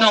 9